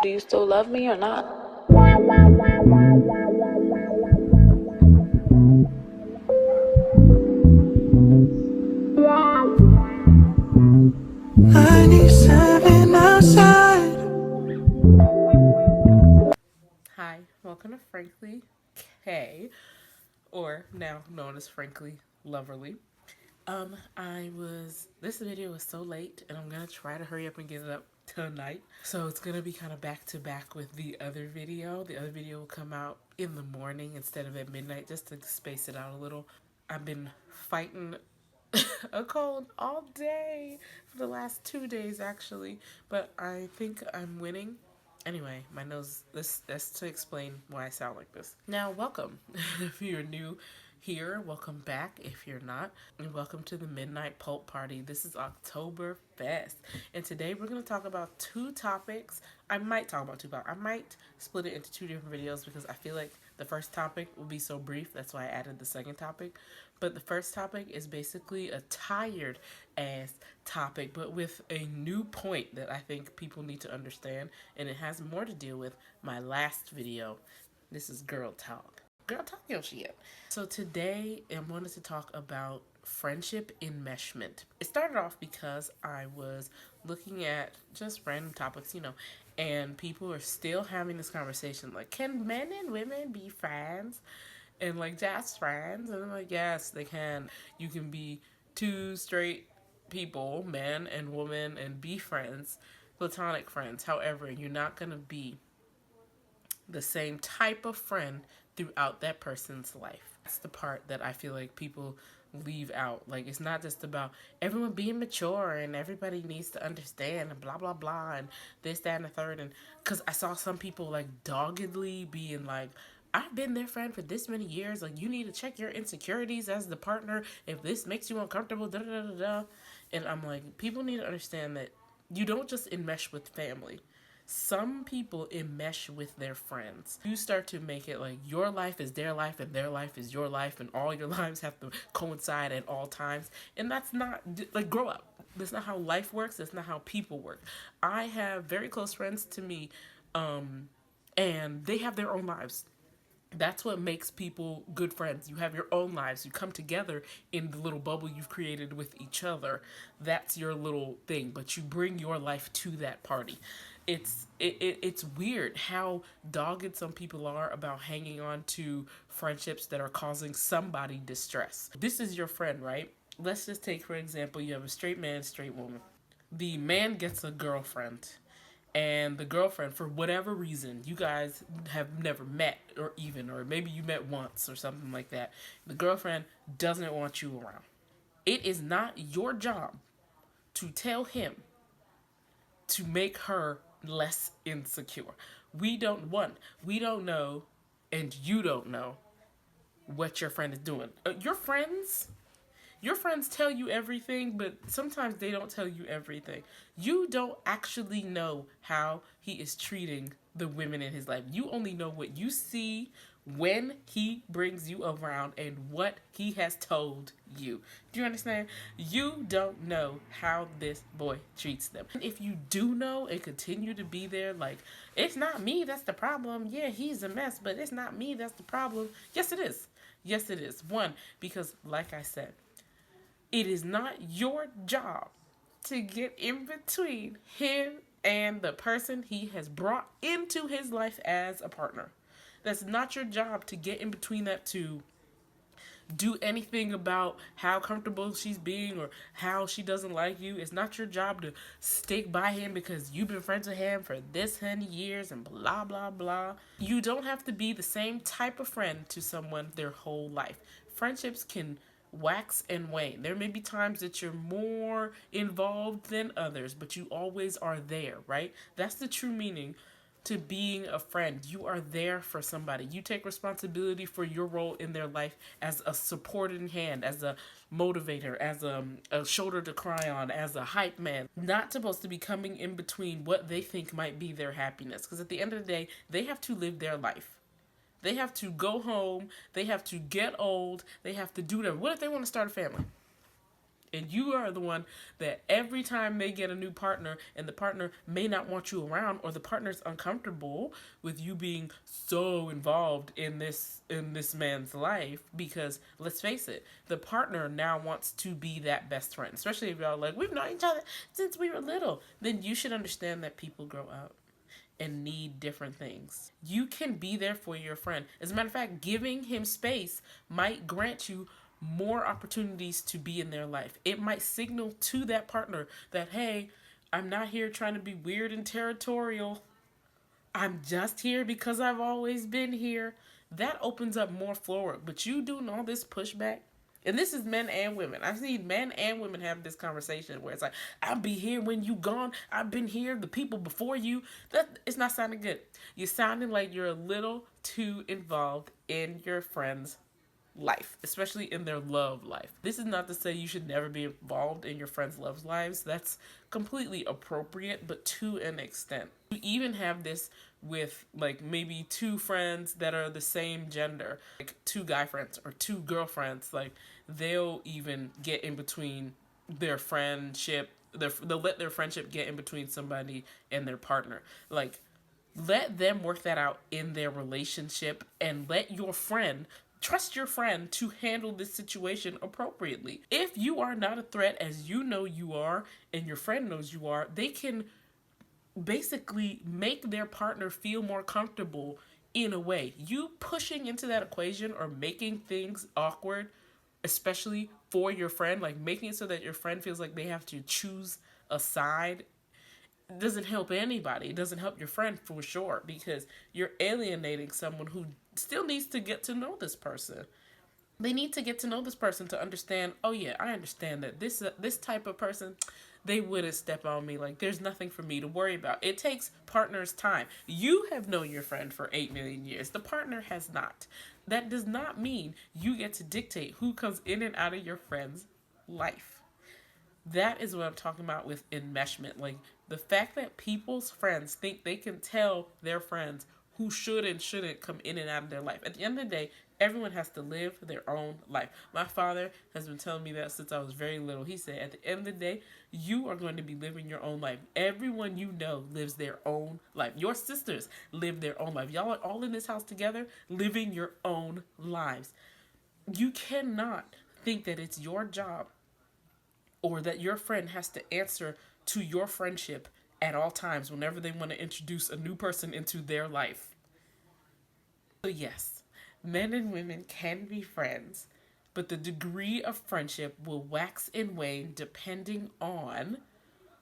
Do you still love me or not? I need something outside. Hi, welcome to Frankly K, or now known as Frankly Loverly. This video was so late, and I'm gonna try to hurry up and get it up tonight. So it's gonna be kind of back to back with the other video. The other video will come out in the morning instead of at midnight, just to space it out a little. I've been fighting a cold all day for the last 2 days, actually, but I think I'm winning. Anyway, my nose, that's to explain why I sound like this. Now, welcome. If you're new here, welcome back. If you're not, and welcome to the Midnight Pulp Party. This is Octoberfest, and today we're going to talk about two topics. I might talk about two topics. I might split it into two different videos because I feel like the first topic will be so brief. That's why I added the second topic. But the first topic is basically a tired ass topic, but with a new point that I think people need to understand, and it has more to do with my last video. This is girl talk. Girl talk your shit. So today I wanted to talk about friendship enmeshment. It started off because I was looking at just random topics, and people are still having this conversation like, can men and women be friends? And like, just friends? And I'm like, yes, they can. You can be two straight people, man and woman, and be friends, platonic friends. However, you're not going to be the same type of friend throughout that person's life. That's the part that I feel like people leave out. Like, it's not just about everyone being mature and everybody needs to understand and blah blah blah and this, that, and the third. And because I saw some people like doggedly being like, I've been their friend for this many years, like, you need to check your insecurities as the partner if this makes you uncomfortable, da da da da. And I'm like, people need to understand that you don't just enmesh with family. Some people enmesh with their friends. You start to make it like your life is their life and their life is your life, and all your lives have to coincide at all times. And that's not, like, grow up. That's not how life works. That's not how people work. I have very close friends to me, and they have their own lives. That's what makes people good friends. You have your own lives. You come together in the little bubble you've created with each other. That's your little thing, but you bring your life to that party. It's weird how dogged some people are about hanging on to friendships that are causing somebody distress. This is your friend, right? Let's just take, for example, you have a straight man, straight woman. The man gets a girlfriend, and the girlfriend, for whatever reason, you guys have never met, or maybe you met once or something like that. The girlfriend doesn't want you around. It is not your job to tell him to make her less insecure. We don't know, and you don't know what your friend is doing. Your friends tell you everything, but sometimes they don't tell you everything. You don't actually know how he is treating the women in his life. You only know what you see when he brings you around and what he has told you. Do you understand? You don't know how this boy treats them. If you do know and continue to be there, like, it's not me that's the problem. Yeah, he's a mess, but it's not me that's the problem. Yes, it is. Yes, it is. One, because like I said, it is not your job to get in between him and the person he has brought into his life as a partner. That's not your job to get in between that, to do anything about how comfortable she's being or how she doesn't like you. It's not your job to stick by him because you've been friends with him for this many years and blah, blah, blah. You don't have to be the same type of friend to someone their whole life. Friendships can wax and wane. There may be times that you're more involved than others, but you always are there, right? That's the true meaning to being a friend. You are there for somebody. You take responsibility for your role in their life as a supporting hand, as a motivator, as a shoulder to cry on, as a hype man. Not supposed to be coming in between what they think might be their happiness, because at the end of the day, they have to live their life. They have to go home. They have to get old. They have to do whatever. What if they want to start a family? And you are the one that every time they get a new partner and the partner may not want you around, or the partner's uncomfortable with you being so involved in this man's life, because let's face it, the partner now wants to be that best friend. Especially if y'all like, we've known each other since we were little. Then you should understand that people grow up and need different things. You can be there for your friend. As a matter of fact, giving him space might grant you more opportunities to be in their life. It might signal to that partner that, hey, I'm not here trying to be weird and territorial. I'm just here because I've always been here. That opens up more floor work. But you doing all this pushback, and this is men and women. I've seen men and women have this conversation where it's like, I'll be here when you gone. I've been here, the people before you. That it's not sounding good. You're sounding like you're a little too involved in your friends' life, especially in their love life. This is not to say you should never be involved in your friends' love lives. That's completely appropriate, but to an extent. You even have this with like maybe two friends that are the same gender, like two guy friends or two girlfriends. Like they'll even get in between their friendship. They'll let their friendship get in between somebody and their partner. Like, let them work that out in their relationship, and let your friend trust your friend to handle this situation appropriately. If you are not a threat, as you know you are, and your friend knows you are, they can basically make their partner feel more comfortable in a way. You pushing into that equation or making things awkward, especially for your friend, like making it so that your friend feels like they have to choose a side, doesn't help anybody. It doesn't help your friend for sure, because you're alienating someone who still needs to get to know this person. They need to get to know this person to understand, oh yeah, I understand that this type of person, they wouldn't step on me. Like, there's nothing for me to worry about. It takes partners time. You have known your friend for 8 million years. The partner has not. That does not mean you get to dictate who comes in and out of your friend's life. That is what I'm talking about with enmeshment. Like, the fact that people's friends think they can tell their friends who should and shouldn't come in and out of their life. At the end of the day, everyone has to live their own life. My father has been telling me that since I was very little. He said, at the end of the day, you are going to be living your own life. Everyone you know lives their own life. Your sisters live their own life. Y'all are all in this house together, living your own lives. You cannot think that it's your job, or that your friend has to answer to your friendship at all times whenever they want to introduce a new person into their life. So yes, men and women can be friends, but the degree of friendship will wax and wane depending on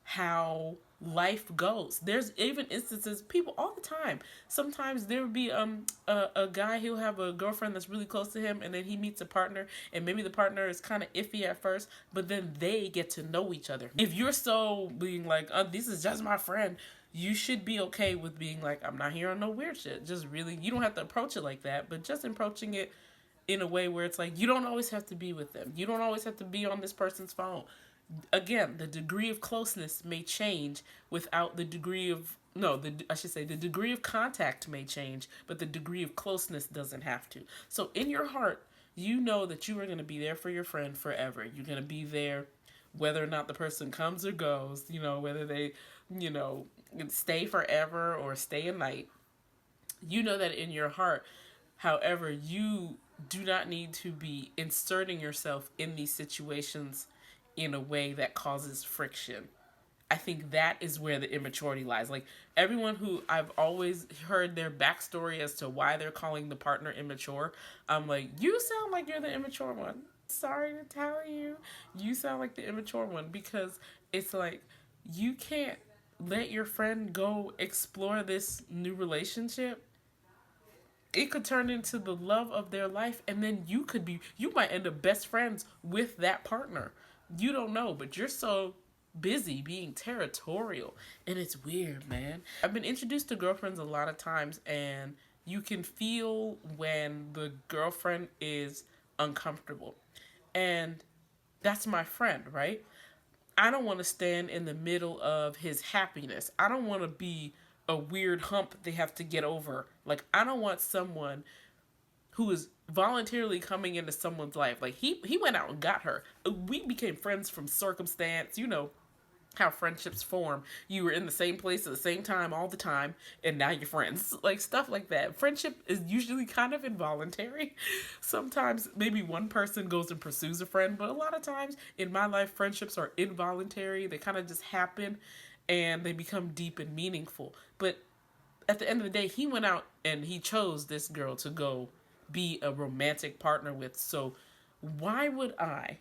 how life goes. There's even instances, people all the time. Sometimes there would be a guy who'll have a girlfriend that's really close to him, and then he meets a partner, and maybe the partner is kind of iffy at first, but then they get to know each other. If you're so being like, this is just my friend, you should be okay with being like, I'm not here on no weird shit. Just really, you don't have to approach it like that, but just approaching it in a way where it's like, you don't always have to be with them. You don't always have to be on this person's phone. Again, the degree of closeness may change without the degree of, I should say the degree of contact may change, but the degree of closeness doesn't have to. So in your heart, you know that you are going to be there for your friend forever. You're going to be there whether or not the person comes or goes, whether they, stay forever or stay a night. You know that in your heart. However, you do not need to be inserting yourself in these situations in a way that causes friction. I think that is where the immaturity lies. Like, everyone who I've always heard their backstory as to why they're calling the partner immature, I'm like, you sound like you're the immature one. Sorry to tell you, you sound like the immature one, because it's like, you can't let your friend go explore this new relationship. It could turn into the love of their life, and then you might end up best friends with that partner. You don't know, but you're so busy being territorial, and it's weird, man. I've been introduced to girlfriends a lot of times, and you can feel when the girlfriend is uncomfortable, and that's my friend, right? I don't want to stand in the middle of his happiness. I don't want to be a weird hump they have to get over. Like, I don't want someone who is voluntarily coming into someone's life. Like he went out and got her. We became friends from circumstance, you know how friendships form. You were in the same place at the same time all the time, and now you're friends. Like stuff like that. Friendship is usually kind of involuntary. Sometimes maybe one person goes and pursues a friend, but a lot of times in my life, friendships are involuntary. They kind of just happen and they become deep and meaningful. But at the end of the day, he went out and he chose this girl to go be a romantic partner with. So why would I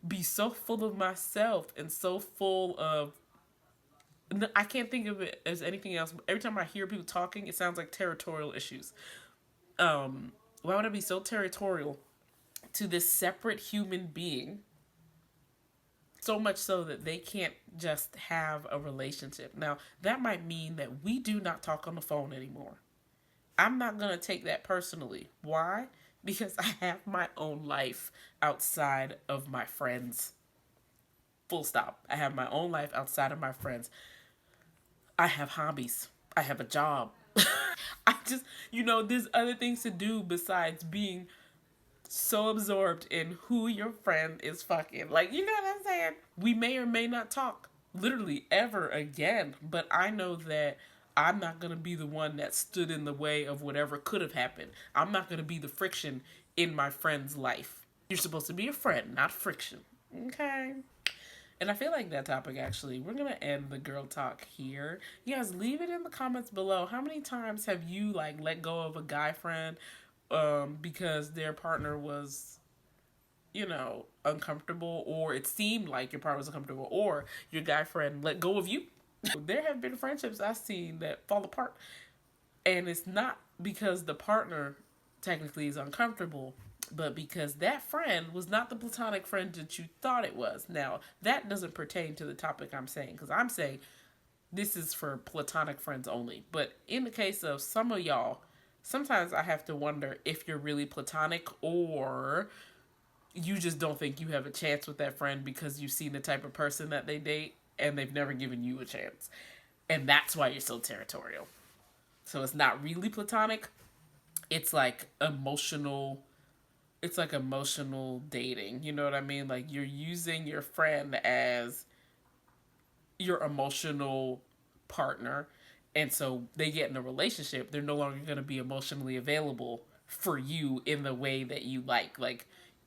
be so full of myself and so full of, I can't think of it as anything else. Every time I hear people talking, it sounds like territorial issues. Why would I be so territorial to this separate human being? So much so that they can't just have a relationship. Now, that might mean that we do not talk on the phone anymore. I'm not going to take that personally. Why? Because I have my own life outside of my friends. Full stop. I have my own life outside of my friends. I have hobbies. I have a job. I just, there's other things to do besides being so absorbed in who your friend is fucking. Like, you know what I'm saying? We may or may not talk literally ever again, but I know that I'm not going to be the one that stood in the way of whatever could have happened. I'm not going to be the friction in my friend's life. You're supposed to be a friend, not friction. Okay? And I feel like that topic, actually, we're going to end the girl talk here. You guys, leave it in the comments below. How many times have you, let go of a guy friend because their partner was, uncomfortable, or it seemed like your partner was uncomfortable, or your guy friend let go of you? There have been friendships I've seen that fall apart, and it's not because the partner technically is uncomfortable, but because that friend was not the platonic friend that you thought it was. Now, that doesn't pertain to the topic I'm saying, because I'm saying this is for platonic friends only. But in the case of some of y'all, sometimes I have to wonder if you're really platonic, or you just don't think you have a chance with that friend because you've seen the type of person that they date and they've never given you a chance. And that's why you're so territorial. So it's not really platonic. It's like emotional dating. You know what I mean? Like, you're using your friend as your emotional partner. And so they get in a relationship. They're no longer going to be emotionally available for you in the way that you like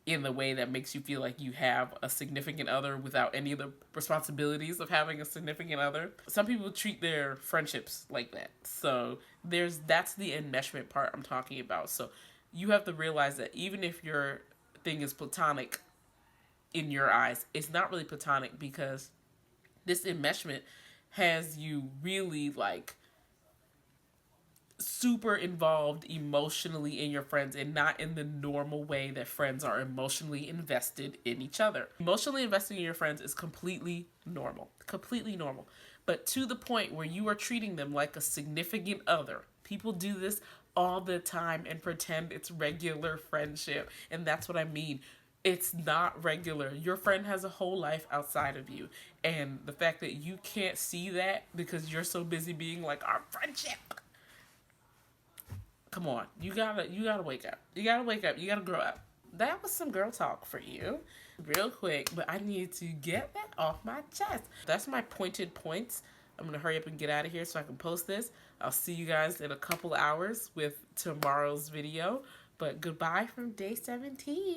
in the way that makes you feel like you have a significant other without any of the responsibilities of having a significant other. Some people treat their friendships like that. So that's the enmeshment part I'm talking about. So you have to realize that even if your thing is platonic in your eyes, it's not really platonic, because this enmeshment has you really super involved emotionally in your friends, and not in the normal way that friends are emotionally invested in each other. Emotionally investing in your friends is completely normal. But to the point where you are treating them like a significant other. People do this all the time and pretend it's regular friendship. And that's what I mean. It's not regular. Your friend has a whole life outside of you. And the fact that you can't see that because you're so busy being like, our friendship. Come on, you gotta wake up. You gotta grow up. That was some girl talk for you. Real quick, but I need to get that off my chest. That's my pointed points. I'm gonna hurry up and get out of here so I can post this. I'll see you guys in a couple hours with tomorrow's video. But goodbye from day 17.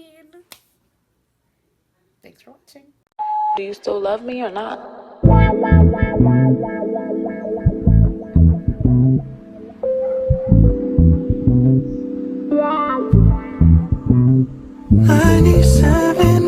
Thanks for watching. Do you still love me or not? I need 7